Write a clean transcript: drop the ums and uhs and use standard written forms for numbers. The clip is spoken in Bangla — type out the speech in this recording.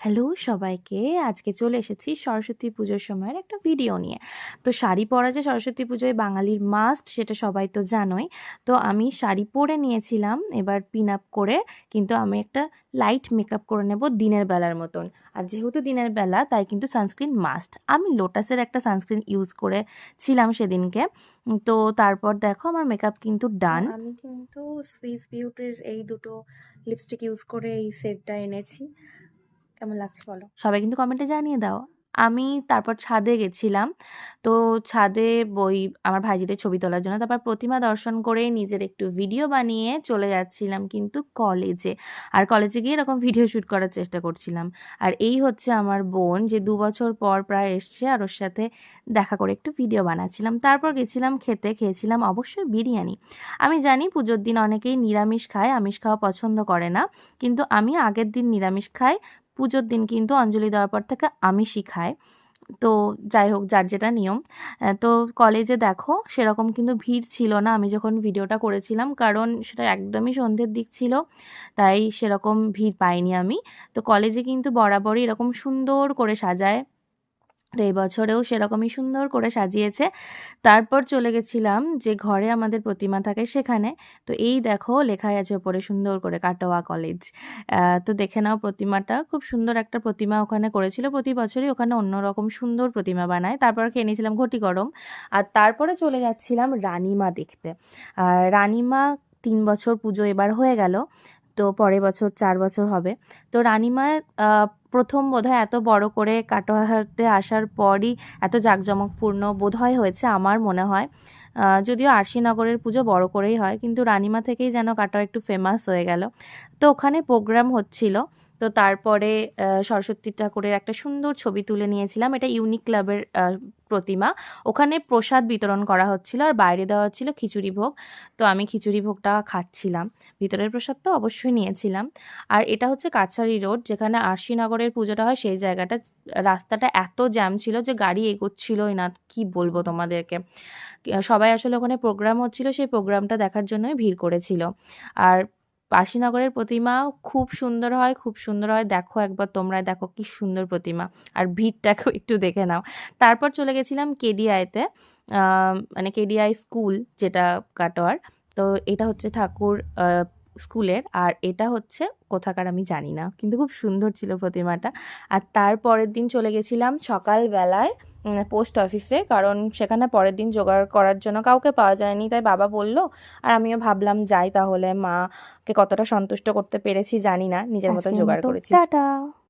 হ্যালো সবাইকে, আজকে চলে এসেছি সরস্বতী পুজোর সময়ের একটা ভিডিও নিয়ে। তো শাড়ি পরা যে সরস্বতী পুজোয় বাঙালির মাস্ট, সেটা সবাই তো জানোই। তো আমি শাড়ি পরে নিয়েছিলাম, এবার পিন আপ করে কিন্তু আমি একটা লাইট মেকআপ করে নেব দিনের বেলার মতন। আর যেহেতু দিনের বেলা, তাই কিন্তু সানস্ক্রিন মাস্ট। আমি লোটাসের একটা সানস্ক্রিন ইউজ করেছিলাম সেদিনকে। তো তারপর দেখো আমার মেকআপ কিন্তু ডান। আমি কিন্তু সুইস বিউটির এই দুটো লিপস্টিক ইউজ করে এই সেটটা এনেছি। কেমন লাগছে বলো? সবাই কিন্তু কমেন্টে জানিয়ে দাও। আমি তারপর ছাদে গেছিলাম। তো ছাদে আমার ভাইজিদের ছবি তোলার জন্য। তারপর প্রতিমা দর্শন করে নিজের একটু ভিডিও বানিয়ে চলে যাচ্ছিলাম কিন্তু কলেজে। আর কলেজে গিয়ে এরকম ভিডিও শ্যুট করার চেষ্টা করছিলাম। আর এই হচ্ছে আমার বোন, যে ২ বছর পর প্রায় এসছে, আর ওর সাথে দেখা করে একটু ভিডিও বানাচ্ছিলাম। তারপর গেছিলাম খেতে, খেয়েছিলাম অবশ্যই বিরিয়ানি। আমি জানি পুজোর দিন অনেকেই নিরামিষ খায়, আমিষ খাওয়া পছন্দ করে না। কিন্তু আমি আগের দিন নিরামিষ খাই, পুজোর দিন কিন্তু অঞ্জলি দেওয়ার পর থেকে আমিষই খায়। তো যাই হোক, যার যেটা নিয়ম। তো কলেজে দেখো সেরকম কিন্তু ভিড় ছিল না আমি যখন ভিডিওটা করেছিলাম, কারণ সেটা একদমই সন্ধ্যের দিক ছিল, তাই সেরকম ভিড় পাইনি আমি। তো কলেজে কিন্তু বরাবরই এরকম সুন্দর করে সাজায়। তো এই বছরেও সেরকমই সুন্দর করে সাজিয়েছে। তারপর চলে গেছিলাম যে ঘরে আমাদের প্রতিমা থাকে সেখানে। তো এই দেখো লেখাই আছে ওপরে সুন্দর করে কাটোয়া কলেজ। তো দেখে নাও, প্রতিমাটা খুব সুন্দর একটা প্রতিমা ওখানে করেছিল। প্রতি বছরই ওখানে অন্যরকম সুন্দর প্রতিমা বানায়। তারপর খেয়ে নিয়েছিলাম ঘটি গরম। আর তারপরে চলে যাচ্ছিলাম রানীমা দেখতে। আর রানীমা ৩ বছর পুজো এবার হয়ে গেল। তো পরের বছর ৪ বছর হবে। তো রানীমার প্রথম বোধহয় এত বড় করে কাটোয়াতে আসার পরই এত জাঁকজমকপূর্ণ বোধহয় হয়েছে, আমার মনে হয়। যদিও আরশিনগরের পুজো বড় করেই হয়, কিন্তু রানীমা থেকেই যেন কাটোয়া একটু ফেমাস হয়ে গেল। তো ওখানে প্রোগ্রাম হচ্ছিল। তো তারপরে সরস্বতী ঠাকুরের একটা সুন্দর ছবি তুলে নিয়েছিলাম। এটা ইউনিক ক্লাবের প্রতিমা। ওখানে প্রসাদ বিতরণ করা হচ্ছিল, আর বাইরে দেওয়া হচ্ছিল খিচুড়ি ভোগ। তো আমি খিচুড়ি ভোগটা খাচ্ছিলাম। ভিতরের প্রসাদ তো অবশ্যই নিয়েছিলাম। আর এটা হচ্ছে কাছারি রোড, যেখানে আরশিনগরের পুজোটা হয়, সেই জায়গাটা। রাস্তাটা এত জ্যাম ছিল যে গাড়ি এগোচ্ছিলই না, কি বলবো তোমাদেরকে। সবাই আসলে ওখানে প্রোগ্রাম হচ্ছিল, সেই প্রোগ্রামটা দেখার জন্যই ভিড় করেছিল। আর আরশিনগরের প্রতিমা খুব সুন্দর হয়, খুব সুন্দর হয়। দেখো একবার, তোমরা দেখো কি সুন্দর প্রতিমা। আর ভিড়টাকেও একটু দেখে নাও। তারপর চলে গেছিলাম কেডিআইতে, মানে কেডিআই স্কুল যেটা কাটোয়ার। তো এটা হচ্ছে ঠাকুর স্কুলের, আর এটা হচ্ছে কোথাকার আমি জানি না, কিন্তু খুব সুন্দর ছিল প্রতিমাটা। আর তারপরের দিন চলে গেছিলাম সকালবেলায় পোস্ট অফিসে, কারণ সেখানে পরের দিন জোগাড় করার জন্য কাউকে পাওয়া যায়নি, তাই বাবা বলল। আর আমিও ভাবলাম যাই তাহলে, মাকে কতটা সন্তুষ্ট করতে পেরেছি জানি না, নিজের মতো আজকের জোগাড় মতো করেছি। টাটা।